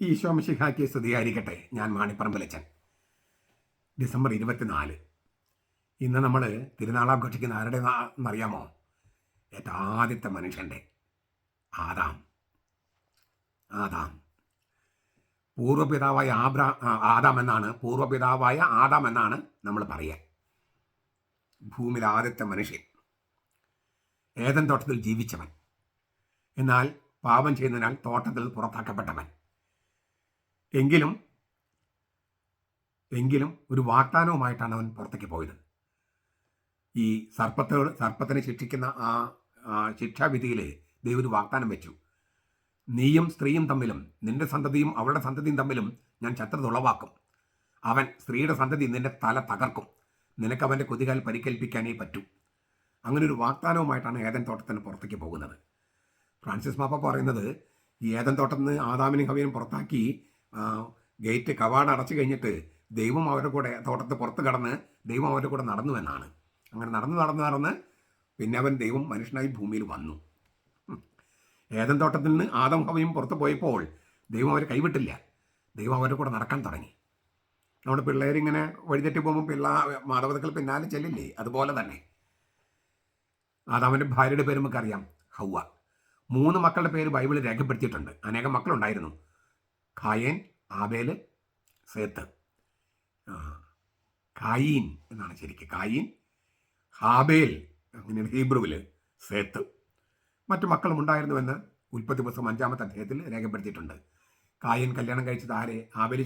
ഈശോ മിശിഹായ്ക്ക് സ്തുതിയായിരിക്കട്ടെ. ഞാൻ മാണിപ്പറമ്പിലച്ചൻ. ഡിസംബർ 24. ഇന്ന് നമ്മൾ തിരുനാളാഘോഷിക്കുന്ന ആരുടെ എന്നറിയാമോ? ഏറ്റവും ആദ്യത്തെ മനുഷ്യൻ്റെ ആദാം. പൂർവ്വപിതാവായ ആദാം എന്നാണ് നമ്മൾ പറയുക. ഭൂമിയിലെ ആദ്യത്തെ മനുഷ്യൻ, ഏദൻ തോട്ടത്തിൽ ജീവിച്ചവൻ, എന്നാൽ പാപം ചെയ്യുന്നതിനാൽ തോട്ടത്തിൽ പുറത്താക്കപ്പെട്ടവൻ. എങ്കിലും ഒരു വാഗ്ദാനവുമായിട്ടാണ് അവൻ പുറത്തേക്ക് പോയത്. ഈ സർപ്പത്തിനെ ശിക്ഷിക്കുന്ന ആ ശിക്ഷാവിധിയിൽ ദൈവം ഒരു വാഗ്ദാനം വെച്ചു. നീയും സ്ത്രീയും തമ്മിലും നിന്റെ സന്തതിയും അവളുടെ സന്തതിയും തമ്മിലും ഞാൻ ശത്രുത ഉളവാക്കും. അവൻ സ്ത്രീയുടെ സന്തതി നിന്റെ തല തകർക്കും. നിനക്ക് അവൻ്റെ കുതികാൽ പരിക്കേൽപ്പിക്കാനേ പറ്റൂ. അങ്ങനെ ഒരു വാഗ്ദാനവുമായിട്ടാണ് ഏദൻ തോട്ടത്തിന് പുറത്തേക്ക് പോകുന്നത്. ഫ്രാൻസിസ് മാപ്പ പറയുന്നത്, ഈ ഏദൻ തോട്ടത്തിൽ നിന്ന് ആദാമിനും ഹവ്വയും പുറത്താക്കി ഗേറ്റ് കവാട അടച്ചു കഴിഞ്ഞിട്ട് ദൈവം അവരുടെ കൂടെ തോട്ടത്തിൽ പുറത്ത് കടന്ന് ദൈവം അവരുടെ കൂടെ നടന്നു എന്നാണ്. അങ്ങനെ നടന്ന് പിന്നെ ദൈവം മനുഷ്യനായി ഭൂമിയിൽ വന്നു. ഏദൻ തോട്ടത്തിൽ നിന്ന് ആദം ഹവ്വയും പുറത്ത് പോയപ്പോൾ ദൈവം അവരെ കൈവിട്ടില്ല. ദൈവം അവരുടെ കൂടെ നടക്കാൻ തുടങ്ങി. നമ്മുടെ പിള്ളേരിങ്ങനെ വഴിതെറ്റി പോകുമ്പോൾ മാതാപിതാക്കൾ പിന്നാലെ ചെല്ലില്ലേ? അതുപോലെ തന്നെ ആദാമിൻ്റെ ഭാര്യയുടെ പേര് നമുക്കറിയാം, ഹവ്വ. 3 മക്കളുടെ പേര് ബൈബിളിൽ രേഖപ്പെടുത്തിയിട്ടുണ്ട്. അനേകം മക്കളുണ്ടായിരുന്നു. കായേൻ, ആബേൽ, സേത്ത്. കായീൻ എന്നാണ് ശരിക്കും. കായീൻ, ഹാബേൽ, അങ്ങനെയാണ് ഹീബ്രുവിൽ, സേത്ത്. മറ്റു മക്കളും ഉണ്ടായിരുന്നുവെന്ന് ഉൽപ്പത്തി പുസ്തകം 5-ാമത്തെ അധ്യായത്തിൽ രേഖപ്പെടുത്തിയിട്ടുണ്ട്. കായൻ കല്യാണം കഴിച്ചത് ആരെ? ആബേൽ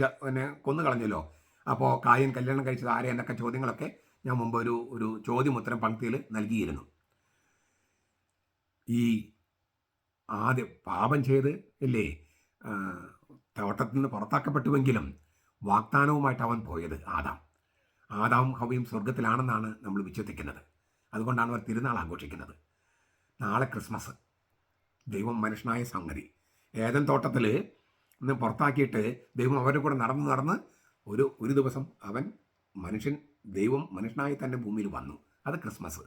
കൊന്നു കളഞ്ഞല്ലോ. അപ്പോൾ കായൻ കല്യാണം കഴിച്ചത് ആരെ എന്നൊക്കെ ചോദ്യങ്ങളൊക്കെ ഞാൻ മുമ്പ് ഒരു ചോദ്യോത്തരം പങ്ക്തിയിൽ നൽകിയിരുന്നു. ഈ ആദ്യം പാപം ചെയ്ത് ഇല്ലേ തോട്ടത്തിൽ നിന്ന് പുറത്താക്കപ്പെട്ടുവെങ്കിലും വാഗ്ദാനവുമായിട്ട് അവൻ പോയത് ആദാം ഹവ്വയും സ്വർഗത്തിലാണെന്നാണ് നമ്മൾ വിശ്വസിക്കുന്നത്. അതുകൊണ്ടാണ് അവർ തിരുനാൾ ആഘോഷിക്കുന്നത്. നാളെ ക്രിസ്മസ്. ദൈവം മനുഷ്യനായ സംഗതി ഏദൻ തോട്ടത്തിൽ നിന്ന് പുറത്താക്കിയിട്ട് ദൈവം അവരുടെ കൂടെ നടന്ന് ഒരു ദിവസം ദൈവം മനുഷ്യനായി തന്നെ ഭൂമിയിൽ വന്നു. അത് ക്രിസ്മസ്.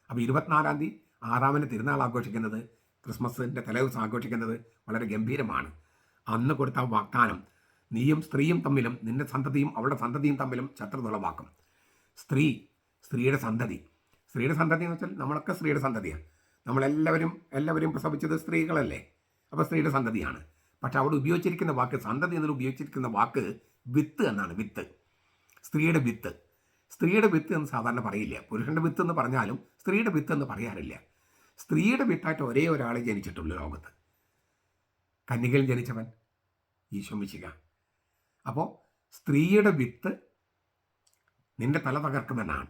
അപ്പോൾ 24-ാം തീയതി ആദാമിൻ്റെ തിരുനാൾ ആഘോഷിക്കുന്നത്, ക്രിസ്മസിൻ്റെ തലേദിവസം ആഘോഷിക്കുന്നത് വളരെ ഗംഭീരമാണ്. അന്ന് കൊടുത്ത വാഗ്ദാനം, നീയും സ്ത്രീയും തമ്മിലും നിന്റെ സന്തതിയും അവളുടെ സന്തതിയും തമ്മിലും ശത്രുത ഉളവാക്കും. സ്ത്രീയുടെ സന്തതി എന്ന് വെച്ചാൽ നമ്മളൊക്കെ സ്ത്രീയുടെ സന്തതിയാണ്. എല്ലാവരും പ്രസവിച്ചത് സ്ത്രീകളല്ലേ? അപ്പോൾ സ്ത്രീയുടെ സന്തതിയാണ്. പക്ഷെ അവിടെ ഉപയോഗിച്ചിരിക്കുന്ന വാക്ക്, സന്തതി എന്നതിൽ ഉപയോഗിച്ചിരിക്കുന്ന വാക്ക് വിത്ത് എന്നാണ്. സ്ത്രീയുടെ വിത്ത് എന്ന് സാധാരണ പറയില്ല. പുരുഷൻ്റെ വിത്ത് എന്ന് പറഞ്ഞാലും സ്ത്രീയുടെ വിത്ത് എന്ന് പറയാറില്ല. സ്ത്രീയുടെ വിത്തായിട്ട് ഒരേ ഒരാളെ ജനിച്ചിട്ടുള്ളൂ ലോകത്ത്. കന്യകയിൽ ജനിച്ചവൻ ഈശോ മിശിഹ. അപ്പോൾ സ്ത്രീയുടെ വിത്ത് നിന്റെ തല തകർക്കുമെന്നാണ്.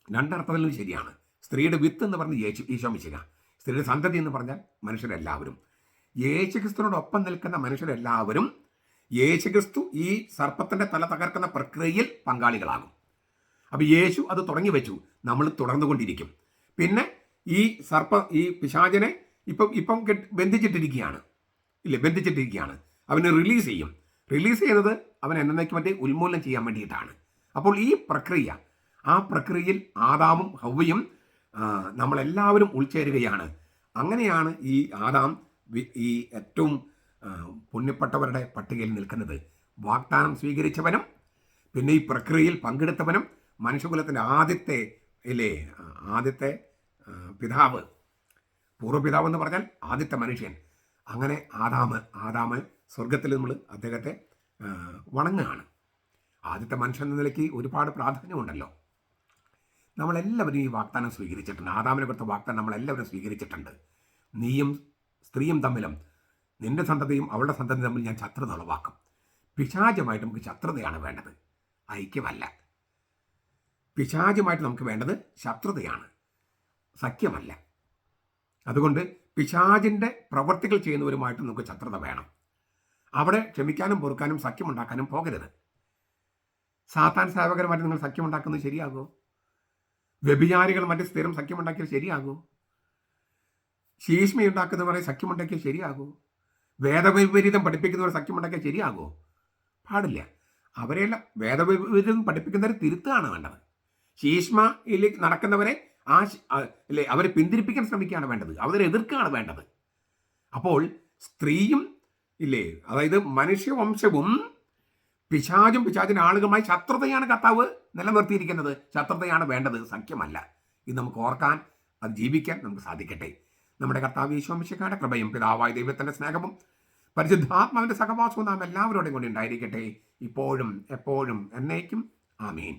രണ്ടർത്ഥത്തിലും ശരിയാണ്. സ്ത്രീയുടെ വിത്ത് എന്ന് പറഞ്ഞ് ഈശോ മിശിഹ, സ്ത്രീയുടെ സന്തതി എന്ന് പറഞ്ഞാൽ മനുഷ്യരെല്ലാവരും. യേശുക്രിസ്തുവിനോടൊപ്പം നിൽക്കുന്ന മനുഷ്യരെല്ലാവരും യേശുക്രിസ്തു ഈ സർപ്പത്തിൻ്റെ തല തകർക്കുന്ന പ്രക്രിയയിൽ പങ്കാളികളാകും. അപ്പോൾ യേശു അത് തുടങ്ങി വെച്ചു, നമ്മൾ തുടർന്നുകൊണ്ടിരിക്കും. പിന്നെ ഈ പിശാചിനെ ഇപ്പം ബന്ധിച്ചിട്ടിരിക്കുകയാണ്. അവന് റിലീസ് ചെയ്യുന്നത് അവൻ എന്നേക്കും മറ്റേ ഉന്മൂലനം ചെയ്യാൻ വേണ്ടിയിട്ടാണ്. അപ്പോൾ ഈ പ്രക്രിയയിൽ ആദാമും ഹവ്വയും നമ്മളെല്ലാവരും ഉൾച്ചേരുകയാണ്. അങ്ങനെയാണ് ഈ ആദാം ഈ ഏറ്റവും പുണ്യപ്പെട്ടവരുടെ പട്ടികയിൽ നിൽക്കുന്നത്. വാഗ്ദാനം സ്വീകരിച്ചവനും പിന്നെ ഈ പ്രക്രിയയിൽ പങ്കെടുത്തവനും മനുഷ്യകുലത്തിൻ്റെ ആദ്യത്തെ പിതാവ്, പൂർവ്വപിതാവ് എന്ന് പറഞ്ഞാൽ ആദ്യത്തെ മനുഷ്യൻ. അങ്ങനെ ആദാമ് സ്വർഗത്തിൽ നമ്മൾ അദ്ദേഹത്തെ വണങ്ങുകയാണ്. ആദ്യത്തെ മനുഷ്യൻ എന്ന നിലയ്ക്ക് ഒരുപാട് പ്രാധാന്യമുണ്ടല്ലോ. നമ്മളെല്ലാവരും ഈ വാഗ്ദാനം സ്വീകരിച്ചിട്ടുണ്ട്. ആദാമിനെ കൊടുത്ത വാഗ്ദാനം നമ്മളെല്ലാവരും സ്വീകരിച്ചിട്ടുണ്ട്. നീയും സ്ത്രീയും തമ്മിലും നിന്റെ സന്തതിയും അവളുടെ സന്തതിയും തമ്മിൽ ഞാൻ ശത്രുത ഉളവാക്കും. പിശാചുമായിട്ട് നമുക്ക് ശത്രുതയാണ് വേണ്ടത്, ഐക്യമല്ല. പിശാചുമായിട്ട് നമുക്ക് വേണ്ടത് ശത്രുതയാണ്, സഖ്യമല്ല. അതുകൊണ്ട് പിശാചിൻ്റെ പ്രവൃത്തികൾ ചെയ്യുന്നവരുമായിട്ട് നമുക്ക് ശത്രുത വേണം. അവിടെ ക്ഷമിക്കാനും പൊറുക്കാനും സഖ്യമുണ്ടാക്കാനും പോകരുത്. സാത്താൻ സേവകരുമായിട്ട് നിങ്ങൾ സഖ്യമുണ്ടാക്കുന്നത് ശരിയാകുമോ? വ്യഭിചാരികൾ മറ്റ് സ്ഥിരം സഖ്യമുണ്ടാക്കിയാൽ ശരിയാകുമോ? ശീഷ്മ ഉണ്ടാക്കുന്നവരെ സഖ്യമുണ്ടാക്കിയാൽ ശരിയാകുമോ? വേദവിപരീതം പഠിപ്പിക്കുന്നവരെ സഖ്യമുണ്ടാക്കിയാൽ ശരിയാകുമോ? പാടില്ല. അവരെല്ലാം വേദവിപരീതം പഠിപ്പിക്കുന്നവരെ തിരുത്തുകയാണ് വേണ്ടത്. ശീഷ്മയിൽ നടക്കുന്നവരെ അവരെ പിന്തിരിപ്പിക്കാൻ ശ്രമിക്കുകയാണ് വേണ്ടത്, അവരെ എതിർക്കുകയാണ് വേണ്ടത്. അപ്പോൾ സ്ത്രീയും ഇല്ലേ? അതായത് മനുഷ്യവംശവും പിശാചിൻ്റെ ആളുകളുമായി ശത്രുതയാണ് കർത്താവ് നിലനിർത്തിയിരിക്കുന്നത്. ശത്രുതയാണ് വേണ്ടത്, സഖ്യമല്ല. ഇത് നമുക്ക് ഓർക്കാൻ, അത് ജീവിക്കാൻ നമുക്ക് സാധിക്കട്ടെ. നമ്മുടെ കർത്താവ് യേശു മിശിഹായുടെ കൃപയും പിതാവായ ദൈവത്തിൻ്റെ സ്നേഹവും പരിശുദ്ധാത്മാവിൻ്റെ സഹവാസവും നാം എല്ലാവരോടും കൂടി ഉണ്ടായിരിക്കട്ടെ, ഇപ്പോഴും എപ്പോഴും എന്നേക്കും. ആമീൻ.